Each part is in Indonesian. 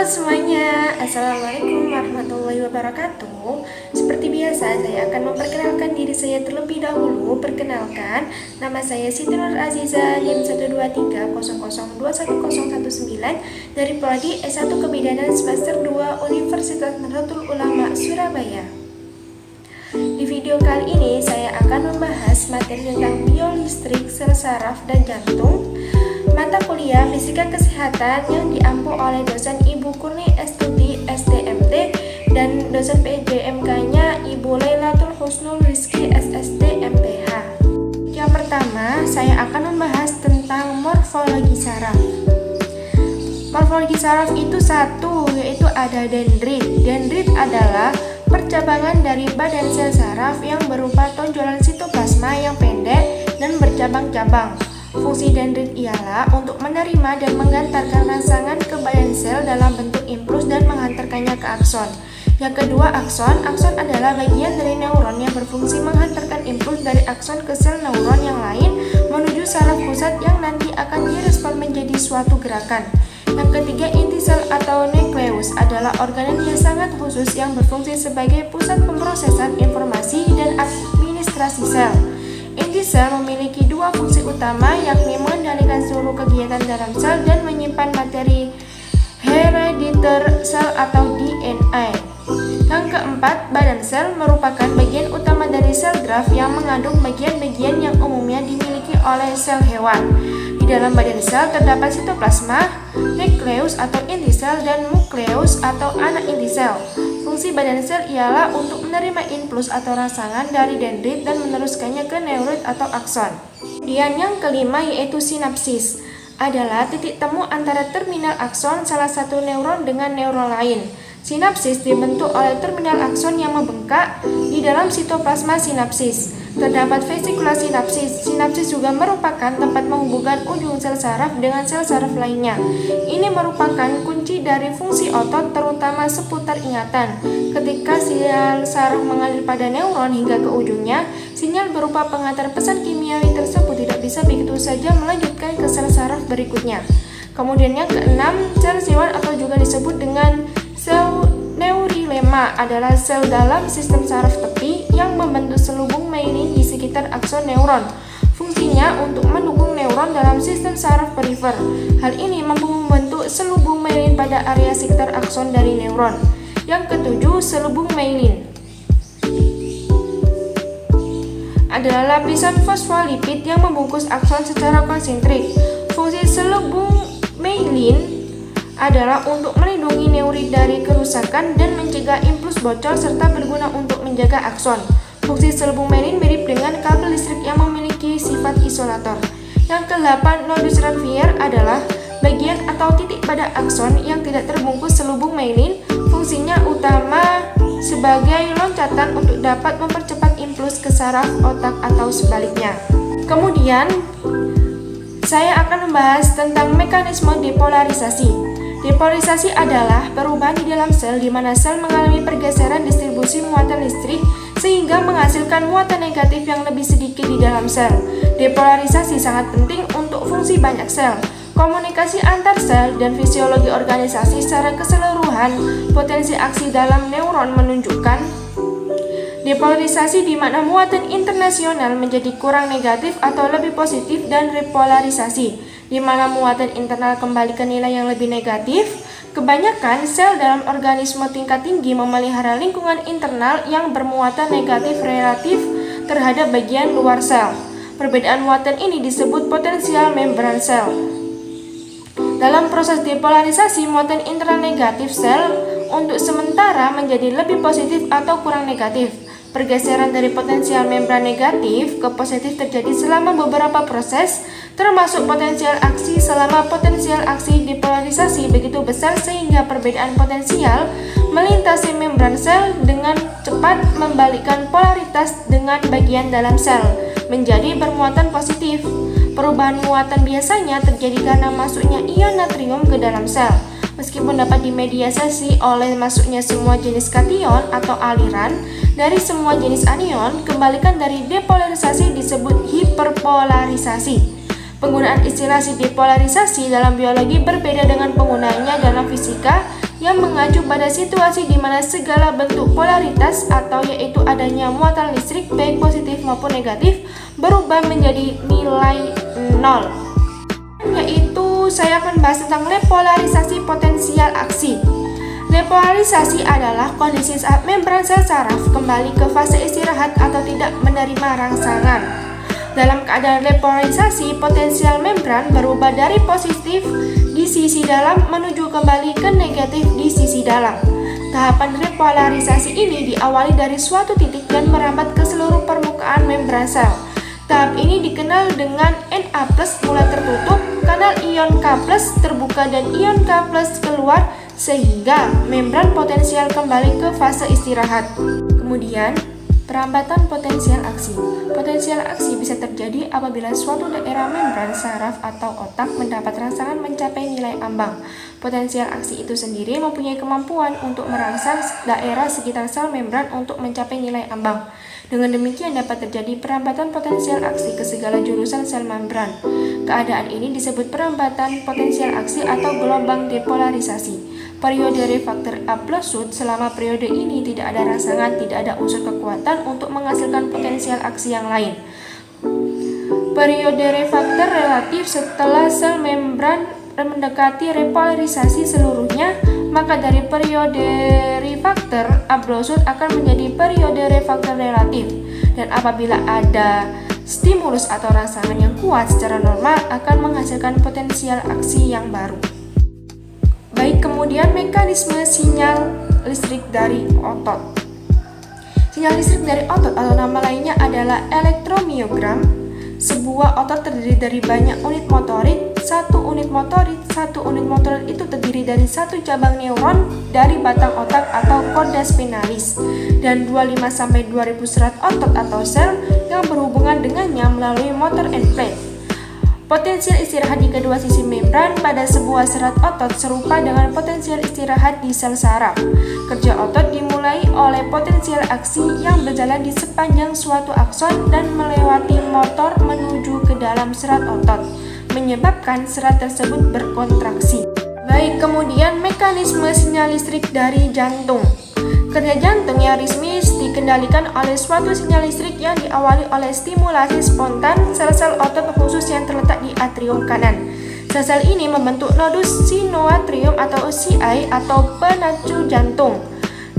semuanya, Assalamualaikum warahmatullahi wabarakatuh. Seperti biasa, saya akan memperkenalkan diri saya terlebih dahulu. Perkenalkan, nama saya Siti Nur Aziza, NIM 12300211019 dari Prodi S1 Kebidanan semester 2 Universitas Nahdlatul Ulama Surabaya. Di video kali ini, saya akan membahas materi tentang biolistrik, sel saraf, dan jantung. Mata kuliah Fisika Kesehatan yang diampu oleh dosen Ibu Kurni Estuti SDMT dan dosen PJMK-nya Ibu Lailatul Husnul Rizki SSD MPH. Yang pertama, saya akan membahas tentang morfologi saraf. Morfologi saraf itu satu, yaitu ada dendrit. Dendrit adalah percabangan dari badan sel saraf yang berupa tonjolan sitoplasma yang pendek dan bercabang-cabang. Fungsi dendrit ialah untuk menerima dan menghantarkan rangsangan ke badan sel dalam bentuk impuls dan menghantarkannya ke akson. Yang kedua, akson. Akson adalah bagian dari neuron yang berfungsi menghantarkan impuls dari akson ke sel neuron yang lain menuju saraf pusat yang nanti akan direspon menjadi suatu gerakan. Yang ketiga, inti sel atau nukleus adalah organen yang sangat khusus yang berfungsi sebagai pusat pemrosesan informasi dan administrasi sel. Inti sel memiliki dua fungsi utama, yakni mengendalikan seluruh kegiatan dalam sel dan menyimpan materi herediter sel atau DNA. Yang keempat, badan sel merupakan bagian utama dari sel graf yang mengandung bagian-bagian yang umumnya dimiliki oleh sel hewan. Di dalam badan sel terdapat sitoplasma, nukleus atau inti sel, dan nukleus atau anak inti sel. Fungsi badan sel ialah untuk menerima impuls atau rangsangan dari dendrit dan meneruskannya ke neuron atau akson. Kemudian yang kelima yaitu sinapsis, adalah titik temu antara terminal akson salah satu neuron dengan neuron lain. Sinapsis dibentuk oleh terminal akson yang membengkak di dalam sitoplasma sinapsis. Terdapat vesikula sinapsis. Sinapsis juga merupakan tempat menghubungkan ujung sel saraf dengan sel saraf lainnya. Ini merupakan kunci dari fungsi otot, terutama seputar ingatan. Ketika sel saraf mengalir pada neuron hingga ke ujungnya, sinyal berupa pengantar pesan kimiawi tersebut tidak bisa begitu saja melanjutkan ke sel saraf berikutnya. Kemudian yang keenam, sel Schwann atau juga disebut dengan sel neurilema adalah sel dalam sistem saraf tepi yang membentuk selubung myelin di sekitar akson neuron. Fungsinya untuk mendukung neuron dalam sistem saraf perifer. Hal ini mampu membentuk selubung myelin pada area sekitar akson dari neuron. Yang ketujuh, selubung myelin adalah lapisan fosfolipid yang membungkus akson secara konsentrik. Fungsi selubung myelin adalah untuk melindungi neurit dari kerusakan dan mencegah impuls bocor serta berguna untuk menjaga akson. Fungsi selubung myelin mirip dengan kabel listrik yang memiliki sifat isolator. Yang ke-8, nodus Ranvier adalah bagian atau titik pada akson yang tidak terbungkus selubung myelin. Fungsinya utama sebagai loncatan untuk dapat mempercepat impuls ke saraf otak atau sebaliknya. Kemudian, saya akan membahas tentang mekanisme depolarisasi. Depolarisasi adalah perubahan di dalam sel di mana sel mengalami pergeseran distribusi muatan listrik sehingga menghasilkan muatan negatif yang lebih sedikit di dalam sel. Depolarisasi sangat penting untuk fungsi banyak sel, komunikasi antar sel, dan fisiologi organisasi secara keseluruhan. Potensi aksi dalam neuron menunjukkan depolarisasi di mana muatan internasional menjadi kurang negatif atau lebih positif, dan repolarisasi di mana muatan internal kembali ke nilai yang lebih negatif. Kebanyakan sel dalam organisme tingkat tinggi memelihara lingkungan internal yang bermuatan negatif relatif terhadap bagian luar sel. Perbedaan muatan ini disebut potensial membran sel. Dalam proses depolarisasi, muatan internal negatif sel untuk sementara menjadi lebih positif atau kurang negatif. Pergeseran dari potensial membran negatif ke positif terjadi selama beberapa proses, termasuk potensial aksi. Selama potensial aksi depolarisasi begitu besar sehingga perbedaan potensial melintasi membran sel dengan cepat membalikkan polaritas dengan bagian dalam sel menjadi bermuatan positif. Perubahan muatan biasanya terjadi karena masuknya ion natrium ke dalam sel. Meskipun dapat dimediasi oleh masuknya semua jenis kation atau aliran dari semua jenis anion, kebalikan dari depolarisasi disebut hiperpolarisasi. Penggunaan istilah depolarisasi dalam biologi berbeda dengan penggunaannya dalam fisika, yang mengacu pada situasi di mana segala bentuk polaritas atau yaitu adanya muatan listrik baik positif maupun negatif berubah menjadi nilai nol. Yaitu saya akan bahas tentang repolarisasi potensial aksi. Repolarisasi adalah kondisi saat membran sel saraf kembali ke fase istirahat atau tidak menerima rangsangan. Dalam keadaan repolarisasi, potensial membran berubah dari positif di sisi dalam menuju kembali ke negatif di sisi dalam. Tahapan repolarisasi ini diawali dari suatu titik dan merambat ke seluruh permukaan membran sel. Tahap ini dikenal dengan Na+ mulai tertutup, kanal ion K+ terbuka dan ion K+ keluar sehingga membran potensial kembali ke fase istirahat. Kemudian, perambatan potensial aksi. Potensial aksi bisa terjadi apabila suatu daerah membran saraf atau otak mendapat rangsangan mencapai nilai ambang. Potensial aksi itu sendiri mempunyai kemampuan untuk merangsang daerah sekitar sel membran untuk mencapai nilai ambang. Dengan demikian dapat terjadi perambatan potensial aksi ke segala jurusan sel membran. Keadaan ini disebut perambatan potensial aksi atau gelombang depolarisasi. Periode refraktor absolut, selama periode ini tidak ada rangsangan, tidak ada unsur kekuatan untuk menghasilkan potensial aksi yang lain. Periode refraktor relatif, setelah sel membran mendekati repolarisasi seluruhnya, maka dari periode refraktor absolut akan menjadi periode refraktor relatif. Dan apabila ada stimulus atau rangsangan yang kuat secara normal akan menghasilkan potensial aksi yang baru. Baik, kemudian mekanisme sinyal listrik dari otot. Sinyal listrik dari otot atau nama lainnya adalah elektromiogram. Sebuah otot terdiri dari banyak unit motorik. Satu unit motorik itu terdiri dari satu cabang neuron dari batang otak atau korda spinalis dan 25-2000 serat otot atau sel yang berhubungan dengannya melalui motor end plate. Potensial istirahat di kedua sisi membran pada sebuah serat otot serupa dengan potensial istirahat di sel saraf. Kerja otot dimulai oleh potensial aksi yang berjalan di sepanjang suatu akson dan melewati motor menuju ke dalam serat otot, menyebabkan serat tersebut berkontraksi. Baik, kemudian mekanisme sinyal listrik dari jantung. Kerja jantung yang ritmis dikendalikan oleh suatu sinyal listrik yang diawali oleh stimulasi spontan sel-sel otot khusus yang terletak di atrium kanan. Sel-sel ini membentuk nodus sinoatrium atau CI atau penacu jantung.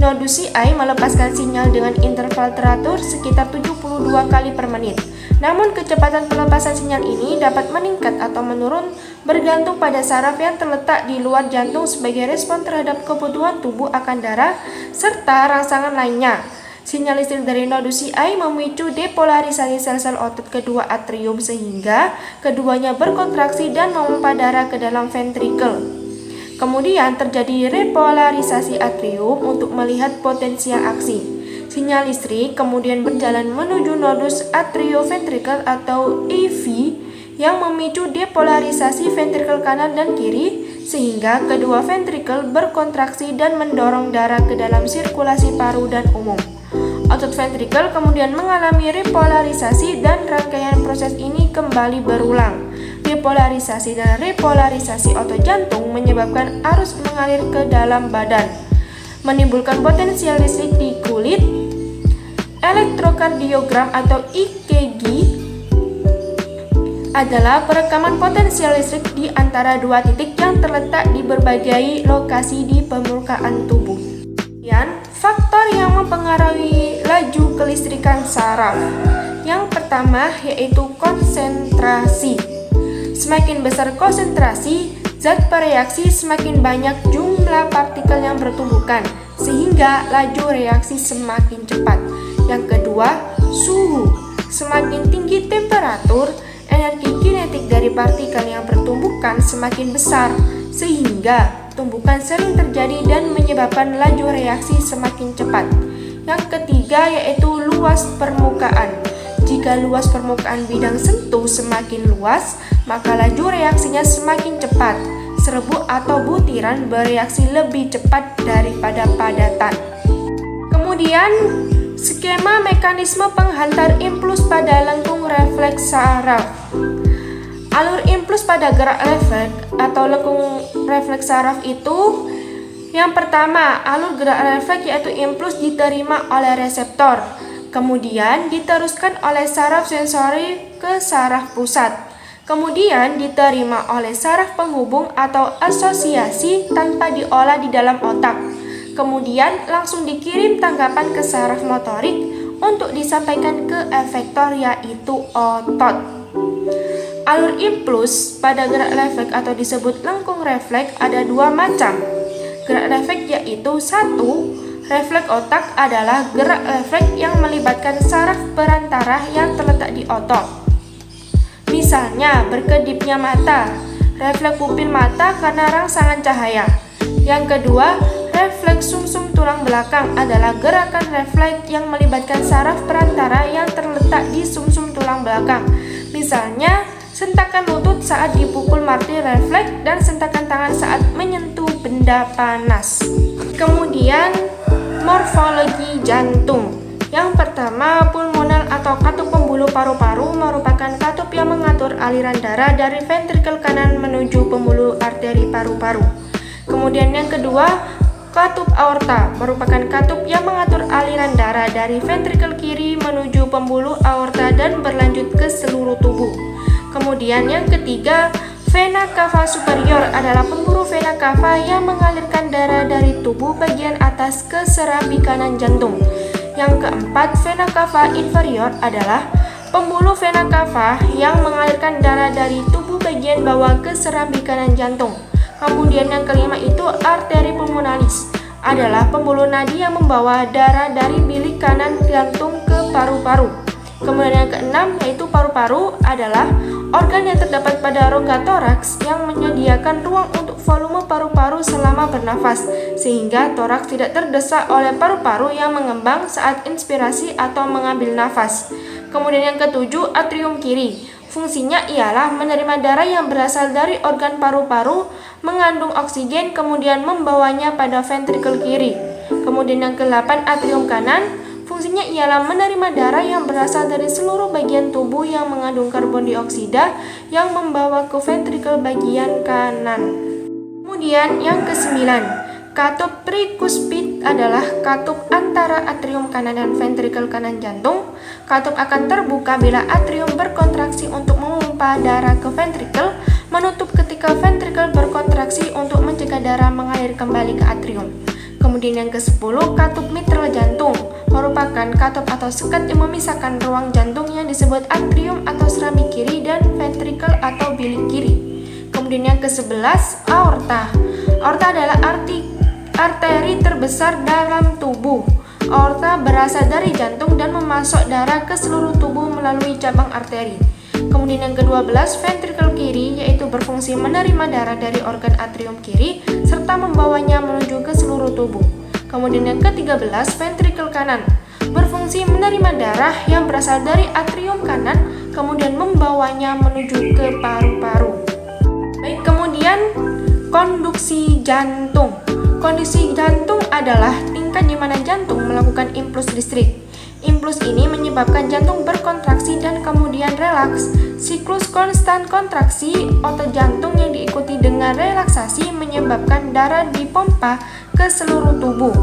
Nodus CI melepaskan sinyal dengan interval teratur sekitar 72 kali per menit. Namun kecepatan pelepasan sinyal ini dapat meningkat atau menurun bergantung pada saraf yang terletak di luar jantung sebagai respon terhadap kebutuhan tubuh akan darah serta rangsangan lainnya. Sinyal listrik dari nodus CI memicu depolarisasi sel-sel otot kedua atrium sehingga keduanya berkontraksi dan memompa darah ke dalam ventrikel. Kemudian terjadi repolarisasi atrium untuk melihat potensial aksi. Sinyal listrik kemudian berjalan menuju nodus atrioventrikel atau AV yang memicu depolarisasi ventrikel kanan dan kiri sehingga kedua ventrikel berkontraksi dan mendorong darah ke dalam sirkulasi paru dan umum. Otot ventrikel kemudian mengalami repolarisasi dan rangkaian proses ini kembali berulang. Depolarisasi dan repolarisasi otot jantung menyebabkan arus mengalir ke dalam badan, menimbulkan potensial listrik di kulit. Elektrokardiogram atau EKG adalah perekaman potensial listrik di antara dua titik yang terletak di berbagai lokasi di permukaan tubuh. Kemudian, faktor yang mempengaruhi laju kelistrikan saraf. Yang pertama yaitu konsentrasi. Semakin besar konsentrasi zat bereaksi, semakin banyak jumlah partikel yang bertumbukan, sehingga laju reaksi semakin cepat. Yang kedua, suhu. Semakin tinggi temperatur, energi kinetik dari partikel yang bertumbukan semakin besar, sehingga tumbukan sering terjadi dan menyebabkan laju reaksi semakin cepat. Yang ketiga yaitu luas permukaan. Jika luas permukaan bidang sentuh semakin luas, maka laju reaksinya semakin cepat. Serbuk atau butiran bereaksi lebih cepat daripada padatan. Kemudian, skema mekanisme penghantar impuls pada lengkung refleks saraf. Alur impuls pada gerak refleks atau lengkung refleks saraf itu Yang pertama, alur gerak refleks yaitu impuls diterima oleh reseptor, kemudian diteruskan oleh saraf sensori ke saraf pusat, kemudian diterima oleh saraf penghubung atau asosiasi tanpa diolah di dalam otak, kemudian langsung dikirim tanggapan ke saraf motorik untuk disampaikan ke efektor yaitu otot. Alur impuls pada gerak refleks atau disebut lengkung refleks ada dua macam. Gerak refleks yaitu 1. Refleks otak adalah gerak refleks yang melibatkan saraf perantara yang terletak di otot. Misalnya berkedipnya mata, refleks pupil mata karena rangsangan cahaya. Yang kedua, refleks sumsum tulang belakang adalah gerakan refleks yang melibatkan saraf perantara yang terletak di sumsum tulang belakang. Misalnya, sentakan lutut saat dipukul martil refleks dan sentakan tangan saat menyentuh benda panas. Kemudian, morfologi jantung. Yang pertama, pulmonal atau katup pembuluh paru-paru merupakan katup yang mengatur aliran darah dari ventrikel kanan menuju pembuluh arteri paru-paru. Kemudian yang kedua, katup aorta merupakan katup yang mengatur aliran darah dari ventrikel kiri menuju pembuluh aorta dan berlanjut ke seluruh tubuh. Kemudian yang ketiga, vena cava superior adalah pembuluh vena cava yang mengalirkan darah dari tubuh bagian atas ke serambi kanan jantung. Yang keempat, vena cava inferior adalah pembuluh vena cava yang mengalirkan darah dari tubuh bagian bawah ke serambi kanan jantung. Kemudian yang kelima itu arteri pulmonalis adalah pembuluh nadi yang membawa darah dari bilik kanan jantung ke paru-paru. Kemudian yang keenam yaitu paru-paru adalah organ yang terdapat pada rongga toraks yang menyediakan ruang untuk volume paru-paru selama bernafas, sehingga toraks tidak terdesak oleh paru-paru yang mengembang saat inspirasi atau mengambil nafas. Kemudian yang ketujuh, atrium kiri. Fungsinya ialah menerima darah yang berasal dari organ paru-paru, mengandung oksigen, kemudian membawanya pada ventrikel kiri. Kemudian yang ke-8, atrium kanan. Fungsinya ialah menerima darah yang berasal dari seluruh bagian tubuh yang mengandung karbon dioksida yang membawa ke ventrikel bagian kanan. Kemudian yang ke-9, katup trikuspid adalah katup antara atrium kanan dan ventrikel kanan jantung. Katup akan terbuka bila atrium berkontraksi untuk memompa darah ke ventrikel, menutup ketika ventrikel berkontraksi untuk mencegah darah mengalir kembali ke atrium. Kemudian yang ke-10, katup mitral jantung merupakan katup atau sekat yang memisahkan ruang jantung yang disebut atrium atau serambi kiri dan ventrikel atau bilik kiri. Kemudian yang ke-11, aorta. Aorta adalah arteri terbesar dalam tubuh. Aorta berasal dari jantung dan memasok darah ke seluruh tubuh melalui cabang arteri. Kemudian yang ke-12, ventrikel kiri yaitu berfungsi menerima darah dari organ atrium kiri serta membawanya menuju ke seluruh tubuh. Kemudian yang ke-13, ventrikel kanan berfungsi menerima darah yang berasal dari atrium kanan kemudian membawanya menuju ke paru-paru. Baik, kemudian konduksi jantung. Kondisi jantung adalah tingkat di mana jantung melakukan impuls listrik. Impuls ini menyebabkan jantung berkontraksi dan kemudian relaks. Siklus konstan kontraksi otot jantung yang diikuti dengan relaksasi menyebabkan darah dipompa ke seluruh tubuh.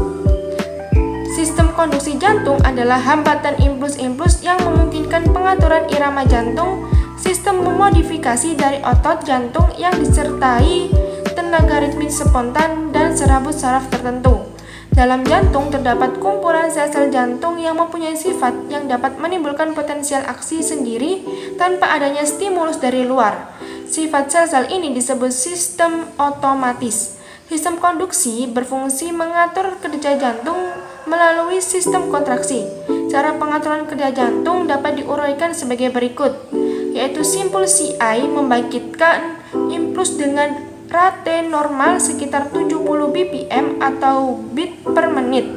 Sistem konduksi jantung adalah hambatan impuls-impuls yang memungkinkan pengaturan irama jantung. Sistem memodifikasi dari otot jantung yang disertai tenaga ritmis spontan dan serabut saraf tertentu. Dalam jantung terdapat kumpulan sel-sel jantung yang mempunyai sifat yang dapat menimbulkan potensial aksi sendiri tanpa adanya stimulus dari luar. Sifat sel-sel ini disebut sistem otomatis. Sistem konduksi berfungsi mengatur kerja jantung melalui sistem kontraksi. Cara pengaturan kerja jantung dapat diuraikan sebagai berikut, yaitu simpul CI membangkitkan impuls dengan rate normal sekitar 70 bpm atau beat per menit.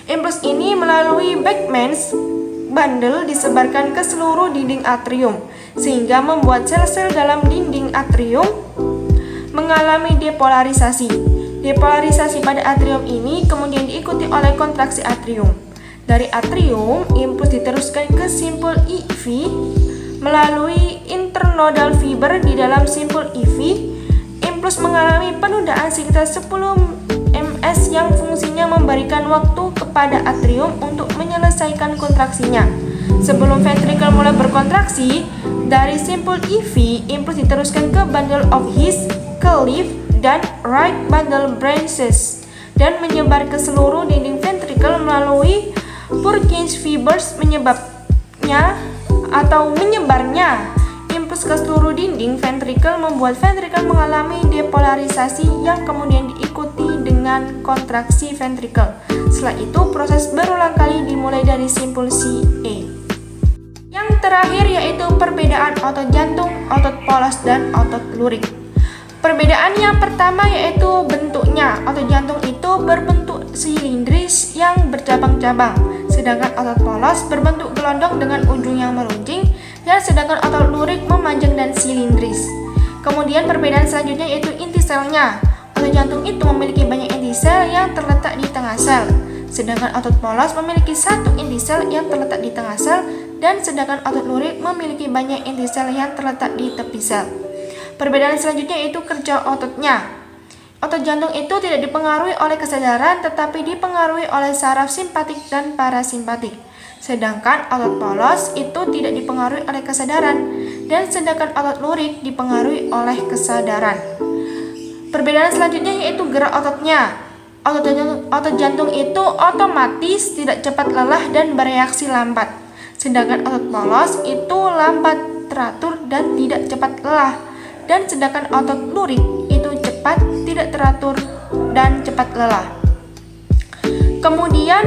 Impuls ini melalui Beckmann's bundle disebarkan ke seluruh dinding atrium sehingga membuat sel-sel dalam dinding atrium mengalami depolarisasi. Depolarisasi pada atrium ini kemudian diikuti oleh kontraksi atrium. Dari atrium, impuls diteruskan ke simpul EV melalui internodal fiber di dalam simpul EV. Impuls mengalami penundaan sekitar 10 VNS yang fungsinya memberikan waktu kepada atrium untuk menyelesaikan kontraksinya. Sebelum ventricle mulai berkontraksi, dari simpul EV, impuls diteruskan ke bundle of His, ke left dan right bundle branches, dan menyebar ke seluruh dinding ventricle melalui Purkinje fibers. Menyebarnya impuls ke seluruh dinding ventricle membuat ventricle mengalami depolarisasi yang kemudian diikuti dengan kontraksi ventricle. Setelah itu, proses berulang kali dimulai dari simpul CA. Yang terakhir yaitu perbedaan otot jantung, otot polos, dan otot lurik. Perbedaan yang pertama yaitu bentuknya. Otot jantung itu berbentuk silindris yang bercabang-cabang, sedangkan otot polos berbentuk gelondong dengan ujung yang meruncing, dan sedangkan otot lurik memanjang dan silindris. Kemudian perbedaan selanjutnya yaitu inti selnya. Otot jantung itu memiliki banyak inti sel yang terletak di tengah sel, sedangkan otot polos memiliki satu inti sel yang terletak di tengah sel, dan sedangkan otot lurik memiliki banyak inti sel yang terletak di tepi sel. Perbedaan selanjutnya yaitu kerja ototnya. Otot jantung itu tidak dipengaruhi oleh kesadaran, tetapi dipengaruhi oleh saraf simpatik dan parasimpatik. Sedangkan otot polos itu tidak dipengaruhi oleh kesadaran, dan sedangkan otot lurik dipengaruhi oleh kesadaran. Perbedaan selanjutnya yaitu gerak ototnya. Otot jantung itu otomatis tidak cepat lelah dan bereaksi lambat. Sedangkan otot polos itu lambat, teratur, dan tidak cepat lelah. Dan sedangkan otot lurik itu cepat, tidak teratur, dan cepat lelah. Kemudian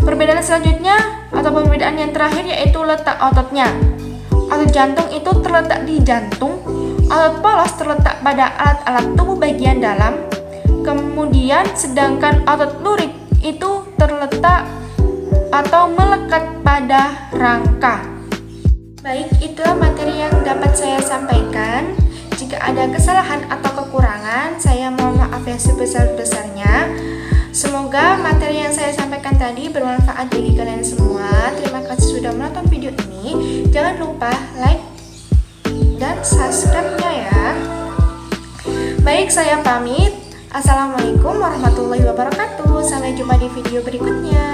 perbedaan selanjutnya atau perbedaan yang terakhir yaitu letak ototnya. Otot jantung itu terletak di jantung, otot polos terletak pada alat-alat tubuh bagian dalam. Kemudian sedangkan otot lurik itu terletak atau melekat pada rangka. Baik, itulah materi yang dapat saya sampaikan. Jika ada kesalahan atau kekurangan, saya mohon maaf yang sebesar-besarnya. Semoga materi yang saya sampaikan tadi bermanfaat bagi kalian semua. Terima kasih sudah menonton video ini. Jangan lupa like dan subscribe-nya ya. Baik, saya pamit. Assalamualaikum warahmatullahi wabarakatuh. Sampai jumpa di video berikutnya.